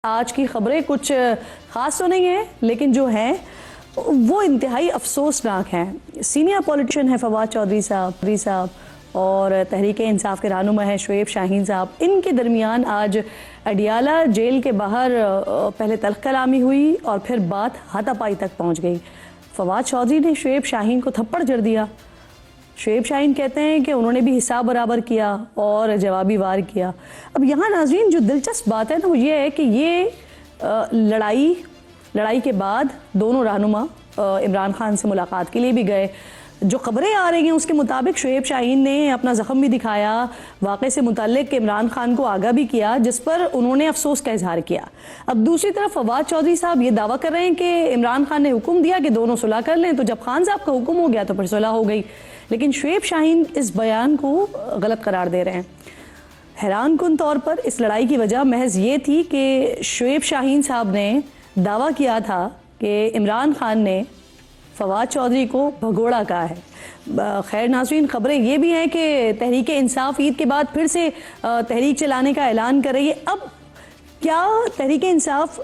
آج کی خبریں کچھ خاص تو نہیں ہیں لیکن جو ہیں وہ انتہائی افسوسناک ہیں۔ سینئر پولیٹیشین ہے فواد چودھری صاحب اور تحریک انصاف کے رہنما ہیں شعیب شاہین صاحب، ان کے درمیان آج اڈیالہ جیل کے باہر پہلے تلخ کلامی ہوئی اور پھر بات ہاتھا پائی تک پہنچ گئی۔ فواد چودھری نے شعیب شاہین کو تھپڑ جڑ دیا۔ شعیب شاہین کہتے ہیں کہ انہوں نے بھی حساب برابر کیا اور جوابی وار کیا۔ اب یہاں ناظرین جو دلچسپ بات ہے نا وہ یہ ہے کہ یہ لڑائی کے بعد دونوں رہنما عمران خان سے ملاقات کے لیے بھی گئے۔ جو خبریں آ رہی ہیں اس کے مطابق شعیب شاہین نے اپنا زخم بھی دکھایا، واقعے سے متعلق عمران خان کو آگاہ بھی کیا، جس پر انہوں نے افسوس کا اظہار کیا۔ اب دوسری طرف فواد چودھری صاحب یہ دعویٰ کر رہے ہیں کہ عمران خان نے حکم دیا کہ دونوں صلح کر لیں، تو جب خان صاحب کا حکم ہو گیا تو پھر صلح ہو گئی۔ لیکن شعیب شاہین اس بیان کو غلط قرار دے رہے ہیں۔ حیران کن طور پر اس لڑائی کی وجہ محض یہ تھی کہ شعیب شاہین صاحب نے دعویٰ کیا تھا کہ عمران خان نے فواد چودھری کو بھگوڑا کہا ہے۔ خیر ناظرین، خبریں یہ بھی ہیں کہ تحریک انصاف عید کے بعد پھر سے تحریک چلانے کا اعلان کر رہی ہے۔ اب کیا تحریک انصاف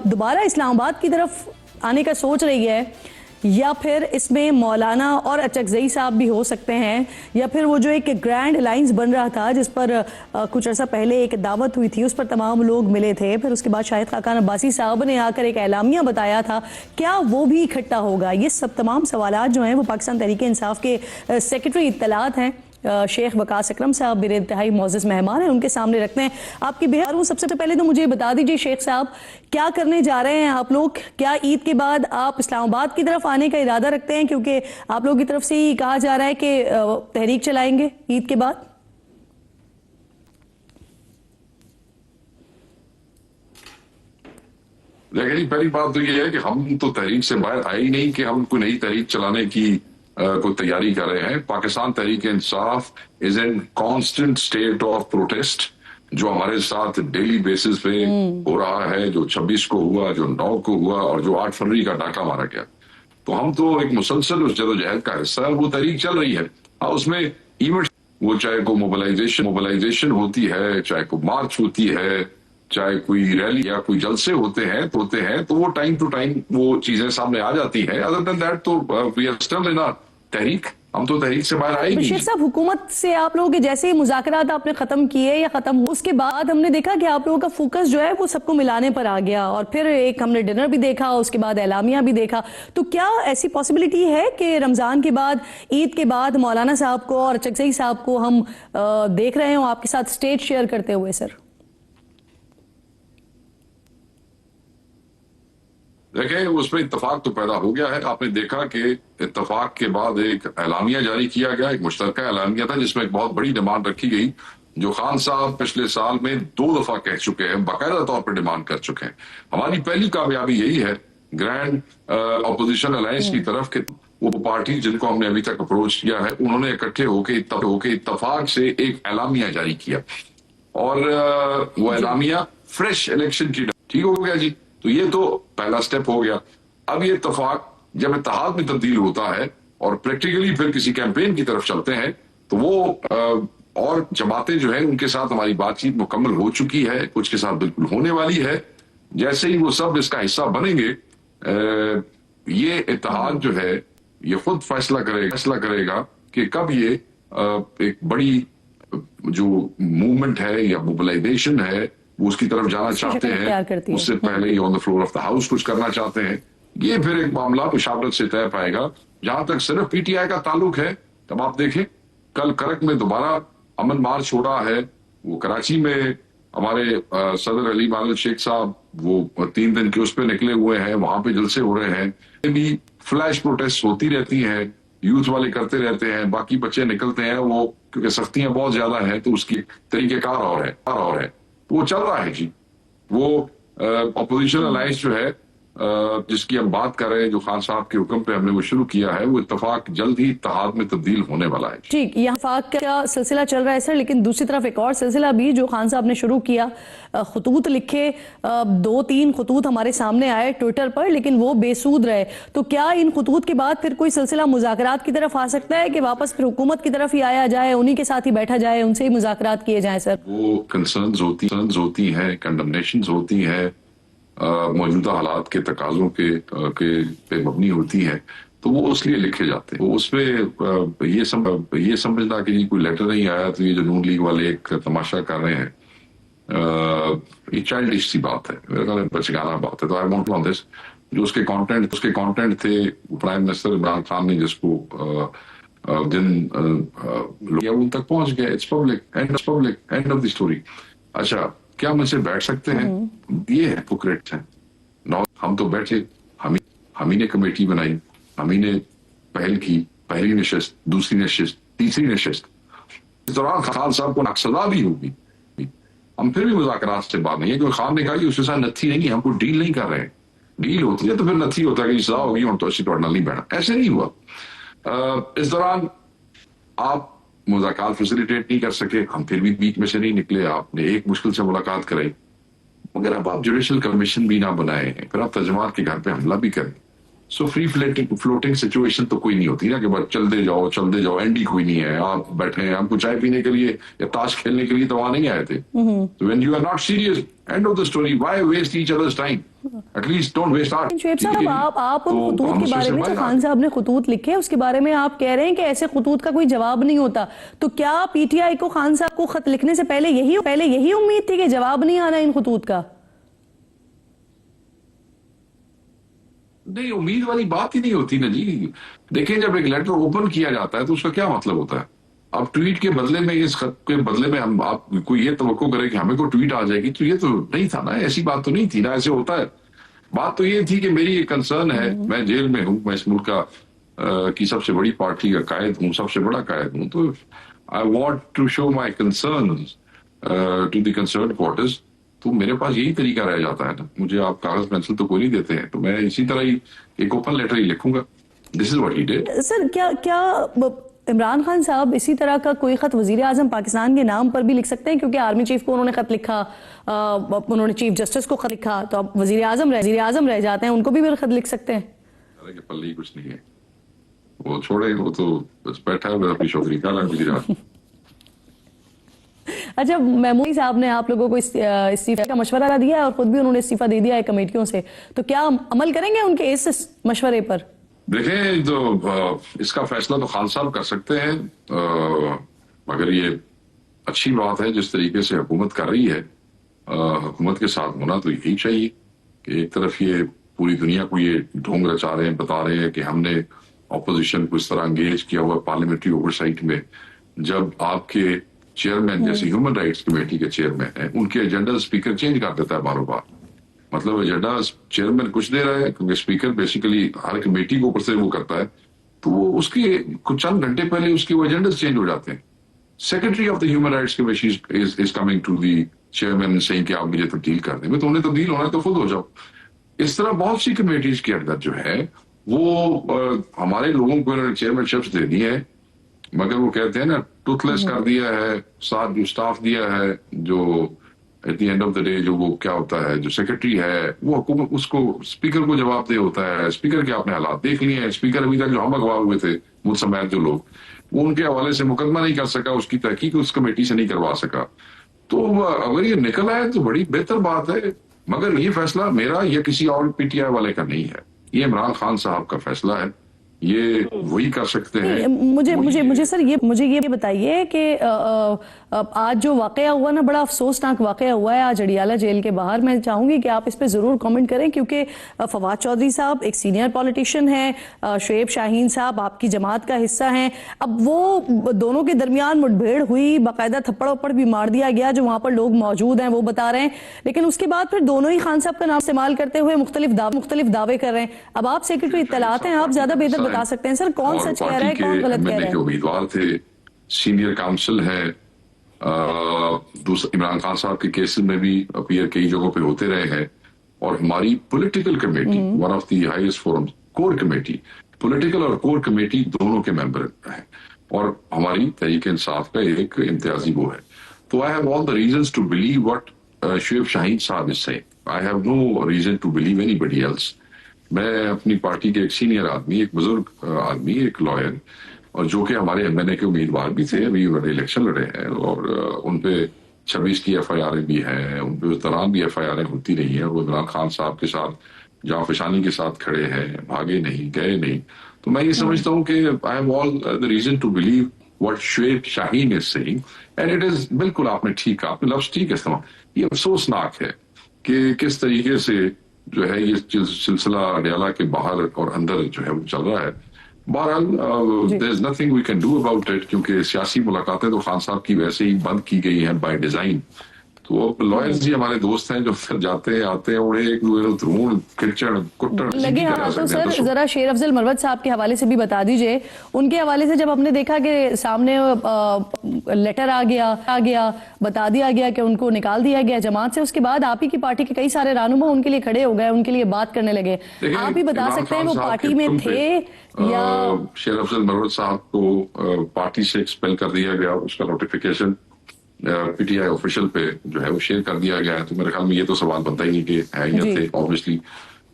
دوبارہ اسلام آباد کی طرف آنے کا سوچ رہی ہے، یا پھر اس میں مولانا اور اچکزئی صاحب بھی ہو سکتے ہیں، یا پھر وہ جو ایک گرینڈ الائنس بن رہا تھا جس پر کچھ عرصہ پہلے ایک دعوت ہوئی تھی، اس پر تمام لوگ ملے تھے، پھر اس کے بعد شاہد خاقان عباسی صاحب نے آ کر ایک اعلامیہ بتایا تھا، کیا وہ بھی اکٹھا ہوگا؟ یہ سب تمام سوالات جو ہیں وہ پاکستان تحریک انصاف کے سیکرٹری اطلاعات ہیں شیخ وقاص اکرم صاحب میرے انتہائی معزز مہمان ہیں، ان کے سامنے رکھتے ہیں آپ کی بہار۔ سب سے پہلے تو مجھے بتا دیجئے شیخ صاحب، کیا کرنے جا رہے ہیں آپ لوگ؟ کیا عید کے بعد آپ اسلام آباد کی طرف آنے کا ارادہ رکھتے ہیں؟ کیونکہ آپ لوگوں کی طرف سے ہی کہا جا رہا ہے کہ تحریک چلائیں گے عید کے بعد۔ لیکن پہلی بات تو یہ ہے کہ ہم تو تحریک سے باہر آئے ہی نہیں کہ ہم کوئی نئی تحریک چلانے کی کوئی تیاری کر رہے ہیں۔ Pakistan Tehreek Insaf is in constant state of protest, جو ہمارے ساتھ ڈیلی بیسس پہ ہو رہا ہے، جو 26 کو ہوا، جو 9 کو ہوا، اور جو 8 فروری کا ڈاکہ مارا گیا۔ تو ہم تو ایک مسلسل اس جدوجہد کا حصہ ہے، وہ تحریک چل رہی ہے۔ اس میں ایونٹ، وہ چاہے کوئی موبلائزیشن ہوتی ہے، چاہے کوئی مارچ ہوتی ہے، چاہے کوئی ریلی یا کوئی جلسے ہوتے ہیں تو وہ ٹائم ٹو ٹائم وہ چیزیں سامنے آ جاتی ہیں۔ ادر دین دیٹ تو وی آر اسٹل ان تحریک، ہم تو تحریک سے باہر آئے نہیں۔ شیخ صاحب، حکومت سے آپ لوگوں کے جیسے ہی مذاکرات آپ نے ختم کیے یا ختم ہو، اس کے بعد ہم نے دیکھا کہ آپ لوگوں کا فوکس جو ہے وہ سب کو ملانے پر آ گیا، اور پھر ایک ہم نے ڈنر بھی دیکھا، اس کے بعد اعلامیہ بھی دیکھا۔ تو کیا ایسی پاسبلٹی ہے کہ رمضان کے بعد، عید کے بعد مولانا صاحب کو اور اچکزئی صاحب کو ہم دیکھ رہے ہوں آپ کے ساتھ اسٹیج شیئر کرتے ہوئے؟ سر دیکھیں، اس میں اتفاق تو پیدا ہو گیا ہے۔ آپ نے دیکھا کہ اتفاق کے بعد ایک اعلامیہ جاری کیا گیا، ایک مشترکہ اعلامیہ تھا جس میں ایک بہت بڑی ڈیمانڈ رکھی گئی، جو خان صاحب پچھلے سال میں 2 دفعہ کہہ چکے ہیں، باقاعدہ طور پر ڈیمانڈ کر چکے ہیں۔ ہماری پہلی کامیابی یہی ہے گرینڈ اپوزیشن الائنس کی طرف کہ وہ پارٹی جن کو ہم نے ابھی تک اپروچ کیا ہے، انہوں نے اکٹھے ہو کے اتفاق سے ایک اعلامیہ جاری کیا، اور وہ اعلامیہ فریش الیکشن کی ٹھیک ہو گیا جی۔ تو یہ تو پہلا سٹیپ ہو گیا۔ اب یہ اتفاق جب اتحاد میں تبدیل ہوتا ہے اور پریکٹیکلی پھر کسی کیمپین کی طرف چلتے ہیں، تو وہ اور جماعتیں جو ہیں ان کے ساتھ ہماری بات چیت مکمل ہو چکی ہے، کچھ کے ساتھ بالکل ہونے والی ہے۔ جیسے ہی وہ سب اس کا حصہ بنیں گے، یہ اتحاد جو ہے یہ خود فیصلہ کرے گا کہ کب یہ ایک بڑی جو موومنٹ ہے یا موبلائزیشن ہے وہ اس کی طرف جانا چاہتے ہیں، اس سے پہلے ہی on the floor of the house کچھ کرنا چاہتے ہیں۔ یہ پھر ایک معاملہ مشاورت سے طے پائے گا۔ جہاں تک صرف پی ٹی آئی کا تعلق ہے، تب آپ دیکھیں کل کرک میں دوبارہ امن مارچ ہو رہا ہے، وہ کراچی میں ہمارے صدر علی مالک شیخ صاحب وہ 3 دن کے اس پہ نکلے ہوئے ہیں، وہاں پہ جلسے ہو رہے ہیں، بھی فلیش پروٹیسٹ ہوتی رہتی ہیں، یوتھ والے کرتے رہتے ہیں، باقی بچے نکلتے ہیں، وہ کیونکہ سختیاں بہت زیادہ ہیں تو اس کی طریقہ کار اور ہے، وہ چل رہا ہے جی۔ وہ اپوزیشن الائنس جو ہے جس کی ہم بات کر رہے ہیں، جو خان صاحب کے حکم پہ ہم نے وہ شروع کیا ہے، وہ اتفاق جلد ہی اتحاد میں تبدیل ہونے والا ہے۔ ٹھیک، یہ اتفاق کا سلسلہ چل رہا ہے سر، لیکن دوسری طرف ایک اور سلسلہ بھی جو خان صاحب نے شروع کیا، خطوط لکھے، 2-3 خطوط ہمارے سامنے آئے ٹویٹر پر، لیکن وہ بے سود رہے۔ تو کیا ان خطوط کے بعد پھر کوئی سلسلہ مذاکرات کی طرف آ سکتا ہے کہ واپس پھر حکومت کی طرف ہی آیا جائے، انہی کے ساتھ ہی بیٹھا جائے، ان سے ہی مذاکرات کیے جائیں؟ سر وہ کنسرنز ہوتی ہیں، کنڈمنیشنز ہوتی ہیں، موجودہ حالات کے تقاضوں کے پہ مبنی ہوتی ہیں تو وہ اس لیے لکھے جاتے ہیں. اس پہ یہ سمجھنا کہ کوئی لیٹر نہیں آیا تو یہ جو نون لیگ والے ایک تماشا کر رہے ہیں, یہ چائلڈش سی بات ہے, میرے خیال میں بچگانہ بات ہے. تو آئی وانٹ ٹو آن دس جو اس کے کانٹینٹ تھے, پرائم منسٹر عمران خان نے جس کو ان تک پہنچ گیا. It's public end of the story. اچھا کیا ہم اسے بیٹھ سکتے ہیں؟ یہ ہپوکریٹس ہیں. ہم تو بیٹھے, ہم ہی نے کمیٹی بنائی, ہم ہی نے پہل کی, پہلی نشست, دوسری نشست, تیسری نشست. اس دوران خان صاحب کو نقصدہ بھی ہوگی. ہم پھر بھی مذاکرات سے بات نہیں ہے, کیونکہ خان نے کہا کہ اس کے ساتھ نتھی نہیں, ہم کو ڈیل نہیں کر رہے. ڈیل ہوتی ہے تو پھر نتھی ہوتا ہے کہ سزا ہوگی اور تو اسی توڑنا نہیں بیٹھا. ایسے نہیں ہوا. اس دوران آپ مذاکرات فیسیلیٹیٹ نہیں کر سکے, ہم پھر بھی بیچ میں سے نہیں نکلے. آپ نے ایک مشکل سے ملاقات کرائی, مگر اب آپ جوڈیشل کمیشن بھی نہ بنائے ہیں, پھر آپ ترجمان کے گھر پہ حملہ بھی کریں. سو فری فلوٹنگ سچویشن تو کوئی نہیں ہوتی نا کہ بس چلتے جاؤ, اینڈ ہی کوئی نہیں ہے. آپ بیٹھے ہیں, ہم کو چائے پینے کے لیے یا تاش کھیلنے کے لیے تو وہاں نہیں آئے تھے. When you are not serious, end of the story, why waste each others time, at least don't waste our. Shoaib sahib آپ ان خطوط کے بارے میں جو خان صاحب نے خطوط لکھے اس کے بارے میں آپ کہہ رہے ہیں کہ ایسے خطوط کا کوئی جواب نہیں ہوتا, تو کیا پی ٹی آئی کو خان صاحب کو خط لکھنے سے پہلے یہی امید تھی کہ جواب نہیں آنا ان خطوط کا؟ نہیں, امید والی بات ہی نہیں ہوتی نا جی. دیکھیں جب ایک لیٹر اوپن کیا جاتا ہے تو اس کا کیا مطلب ہوتا ہے؟ اب ٹویٹ کے بدلے میں, اس خط کے بدلے میں ہم آپ کوئی یہ توقع کرے کہ ہمیں کوئی ٹویٹ آ جائے گی, تو یہ تو نہیں تھا نا, ایسی بات تو نہیں تھی نا. ایسے ہوتا ہے. بات تو یہ تھی کہ میری یہ کنسرن ہے, میں جیل میں ہوں, میں اس ملک کی سب سے بڑی پارٹی کا قائد ہوں, سب سے بڑا قائد ہوں, تو I want to show my concerns to the concern quarters. تو میرے پاس یہی طریقہ رہ جاتا ہے نا, مجھے آپ کاغذ پینسل تو کوئی نہیں دیتے ہیں, تو میں اسی طرح ہی ایک اوپن لیٹر ہی لکھوں گا. دس از واٹ ہی ڈیڈ. سر کیا عمران خان صاحب اسی طرح کا کوئی خط وزیر اعظم پاکستان کے نام پر بھی لکھ سکتے ہیں؟ کیونکہ آرمی چیف کو انہوں نے خط لکھا, انہوں نے چیف جسٹس کو خط لکھا, تو اب وزیر اعظم رہ جاتے ہیں, ان کو بھی خط لکھ سکتے ہیں. پلے کچھ نہیں ہے, وہ چھوڑے, وہ تو بس بیٹھا ہے اپنی شوکری کا وزیر اعظم. اچھا, محمود صاحب نے آپ لوگوں کو استعفے کا مشورہ دیا ہے اور خود بھی انہوں نے استعفیٰ دے دیا ہے کمیٹیوں سے, تو کیا عمل کریں گے ان کے اس مشورے پر؟ دیکھیں, تو اس کا فیصلہ تو خان صاحب کر سکتے ہیں, مگر یہ اچھی بات ہے جس طریقے سے حکومت کر رہی ہے. حکومت کے ساتھ ہونا تو یہی چاہیے کہ ایک طرف یہ پوری دنیا کو یہ ڈھونگ رچا رہے ہیں, بتا رہے ہیں کہ ہم نے اپوزیشن کو اس طرح انگیج کیا ہوا پارلیمنٹری اوورسائٹ میں, جب آپ کے چیئرمین جیسے ہیومن رائٹس کمیٹی کے چیئرمین ہیں, ان کے ایجنڈا اسپیکر چینج کر دیتا ہے باروں بار. مطلب ایجنڈا چیئرمین کچھ دے رہا ہے, کیونکہ اسپیکر بیسیکلی ہر کمیٹی کو اوپر سے وہ کرتا ہے, تو وہ اس کے کچھ چند گھنٹے پہلے اس کے وہ ایجنڈاز چینج ہو جاتے ہیں. Secretary of the human rights commission is coming to the chairman saying کہ آپ مجھے تبدیل کر دیں. تو انہیں تبدیل ہونا ہے تو خود ہو جاؤ. اس طرح بہت سی کمیٹیز کے اندر جو ہے وہ ہمارے لوگوں کو انہوں نے چیئرمین شپس دے دی ہے, مگر وہ کہتے ہیں نا ٹوتھ لیس کر دیا ہے. ساتھ جو اسٹاف دیا ہے, جو at the end of the day جو وہ کیا ہوتا ہے, جو سیکرٹری ہے وہ حکومت اس کو اسپیکر کو جواب دہ ہوتا ہے. اسپیکر کے آپ نے حالات دیکھ لیے ہیں. اسپیکر ابھی تک جو ہم اغوا ہوئے تھے ملک سمیت جو لوگ, وہ ان کے حوالے سے مقدمہ نہیں کر سکا, اس کی تحقیق اس کمیٹی سے نہیں کروا سکا. تو اگر یہ نکل آئے تو بڑی بہتر بات ہے, مگر یہ فیصلہ میرا یا کسی اور پی ٹی آئی والے کا نہیں ہے, یہ عمران خان صاحب کا فیصلہ ہے. یہ وہی کر سکتے ہیں. مجھے سر مجھے یہ بتائیے کہ آج جو واقعہ ہوا نا, بڑا افسوسناک واقعہ ہوا ہے آج اڈیالہ جیل کے باہر. میں چاہوں گی کہ آپ اس پہ ضرور کامنٹ کریں, کیونکہ فواد چودھری صاحب ایک سینئر پولیٹیشین ہیں, شعیب شاہین صاحب آپ کی جماعت کا حصہ ہیں. اب وہ دونوں کے درمیان مٹبھیڑ ہوئی, باقاعدہ تھپڑ وپڑ بھی مار دیا گیا, جو وہاں پر لوگ موجود ہیں وہ بتا رہے ہیں, لیکن اس کے بعد پھر دونوں ہی خان صاحب کا نام استعمال کرتے ہوئے مختلف دعوے کر رہے ہیں. اب آپ سیکرٹری اطلاعات ہیں, آپ زیادہ بہتر بتا سکتے ہیں سر کون سچ کہہ رہا ہے کون غلط کہہ رہا ہے. امیدوار تھے, سینئر کاؤنسل ہے, عمران خان صاحب کے کیسز میں بھی اپیئر کئی جگہوں پہ ہوتے رہے ہیں, اور ہماری political committee one of the highest forum, core committee, political اور کور کمیٹی دونوں کے ممبر ہیں, اور ہماری تحریک انصاف کا ایک امتیازی وہ ہے. تو I have all the reasons to believe what Shoaib Shaheen sahib is seeing. I have no reason to believe anybody else. میں اپنی پارٹی کے ایک سینئر آدمی, ایک بزرگ آدمی, ایک لائر, اور جو کہ ہمارے ایم این اے کے امیدوار بھی تھے, ابھی انہوں نے الیکشن لڑے ہیں, اور ان پہ 26 کی FIR بھی ہیں, ان پہ اس دوران بھی FIR ہوتی رہی ہیں, اور وہ عمران خان صاحب کے ساتھ جاں فشانی کے ساتھ کھڑے ہیں, بھاگے نہیں, گئے نہیں. تو میں یہ سمجھتا ہوں کہ I have all the reason to believe what Shoaib Shaheen is saying, and it is, بالکل آپ نے ٹھیک کہا, آپ نے لفظ ٹھیک استعمال. یہ افسوسناک ہے کہ کس طریقے سے جو ہے یہ سلسلہ اڈیالہ کے باہر اور اندر جو ہے وہ چل رہا ہے. بہرحال there is nothing we can do about it, کیونکہ سیاسی ملاقاتیں تو خان صاحب کی ویسے ہی بند کی گئی ہیں بائی ڈیزائن. تو لائرز جی ہمارے دوست ہیں جو پھر جاتے ہیں آتے ہیں, اور ایک دھرون کچڑ کٹڑ لگے. ہاں تو سر ذرا شیر افضل مروت صاحب کے حوالے سے بھی بتا دیجئے, ان کے حوالے سے جب ہم نے دیکھا کہ سامنے لیٹر آ گیا بتا دیا گیا کہ ان کو نکال دیا گیا جماعت سے, اس کے بعد آپ ہی کی پارٹی کے کئی سارے رہنما ان کے لیے کھڑے ہو گئے, ان کے لیے بات کرنے لگے. آپ ہی بتا سکتے ہیں وہ پارٹی میں تھے یا شیر افضل مروت صاحب کو پارٹی سے ایکسپیل کر دیا گیا, اس کا نوٹیفیکیشن PTI آفیشل پہ جو ہے وہ شیئر کر دیا گیا ہے. تو میرے خیال میں یہ تو سوال بنتا ہی نہیں کہ ہے یا تھے. آبویسلی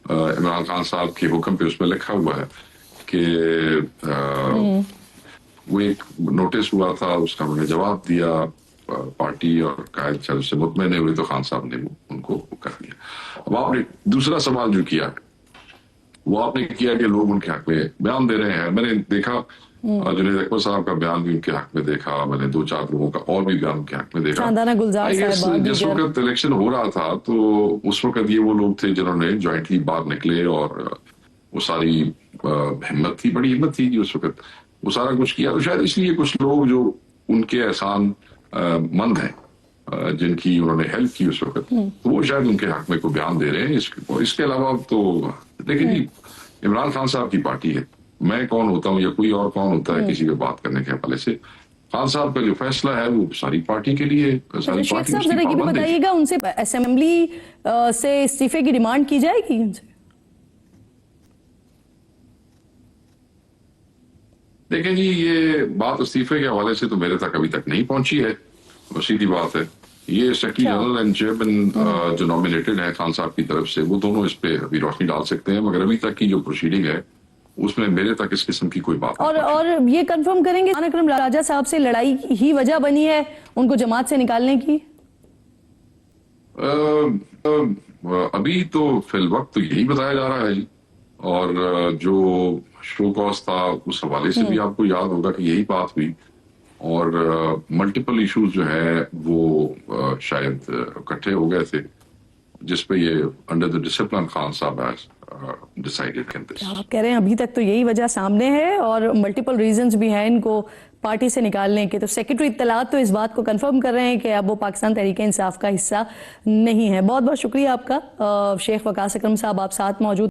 عمران خان صاحب کے حکم پہ اس میں لکھا ہوا ہے کہ وہ ایک نوٹس ہوا تھا, اس کا انہوں نے جواب دیا پارٹی, اور قائد صاحب سے مطمئن ہوئے تو خان صاحب نے ان کو کر دیا. اب آپ نے دوسرا سوال جو کیا وہ آپ نے کیا کہ لوگ ان کے حق میں بیان دے رہے ہیں. میں نے دیکھا جنید اکبر صاحب کا بیان بھی ان کے حق میں دیکھا, میں نے 2-4 لوگوں کا اور بھی بیان ان کے حق میں دیکھا. جس وقت الیکشن ہو رہا تھا تو اس وقت یہ وہ لوگ تھے جنہوں نے جوائنٹلی باہر نکلے, اور وہ ساری ہمت تھی, بڑی ہمت تھی اس وقت, وہ سارا کچھ کیا. تو شاید اس لیے کچھ لوگ جو ان کے احسان مند ہیں جن کی انہوں نے ہیلپ کی اس وقت, تو وہ شاید ان کے حق میں کوئی بیان دے رہے ہیں. اس کے علاوہ تو دیکھیں جی, عمران خان صاحب کی پارٹی ہے, میں کون ہوتا ہوں یا کوئی اور کون ہوتا ہے کسی پہ بات کرنے کے حوالے سے. خان صاحب کا جو فیصلہ ہے وہ ساری پارٹی کے لیے, ساری پارٹی اس کی پابند ہے. بتائیے گا ان سے اسمبلی سے استعفے کی ڈیمانڈ کی جائے گی ان سے؟ دیکھیں جی, یہ بات استعفے کے حوالے سے تو میرے تک ابھی تک نہیں پہنچی ہے, سیدھی بات ہے. یہ سیکرٹری جنرل اینڈ چیئرمین جو نامینیٹڈ ہے خان صاحب کی طرف سے, وہ دونوں اس پہ ابھی روشنی ڈال سکتے ہیں, مگر ابھی تک کی جو پروسیڈنگ ہے اس میں میرے تک اس قسم کی کوئی بات نہیں. اور یہ کنفرم کریں گے اکرم راجہ صاحب سے لڑائی ہی وجہ بنی ہے ان کو جماعت سے نکالنے کی؟ ابھی تو فی الوقت تو یہی بتایا جا رہا ہے جی, اور جو شو کاز تھا اس حوالے سے بھی آپ کو یاد ہوگا کہ یہی بات ہوئی, اور ملٹیپل ایشوز جو ہے وہ شاید اکٹھے ہو گئے تھے جس پہ یہ انڈر دی ڈسپلن خان صاحب ڈیسائیڈڈ. آپ کہہ رہے ہیں ابھی تک تو یہی وجہ سامنے ہے اور ملٹیپل ریزنز بھی ہیں ان کو پارٹی سے نکالنے کے. تو سیکرٹری اطلاعات تو اس بات کو کنفرم کر رہے ہیں کہ اب وہ پاکستان تحریک انصاف کا حصہ نہیں ہے. بہت بہت شکریہ آپ کا شیخ وقاص اکرم صاحب, آپ ساتھ موجود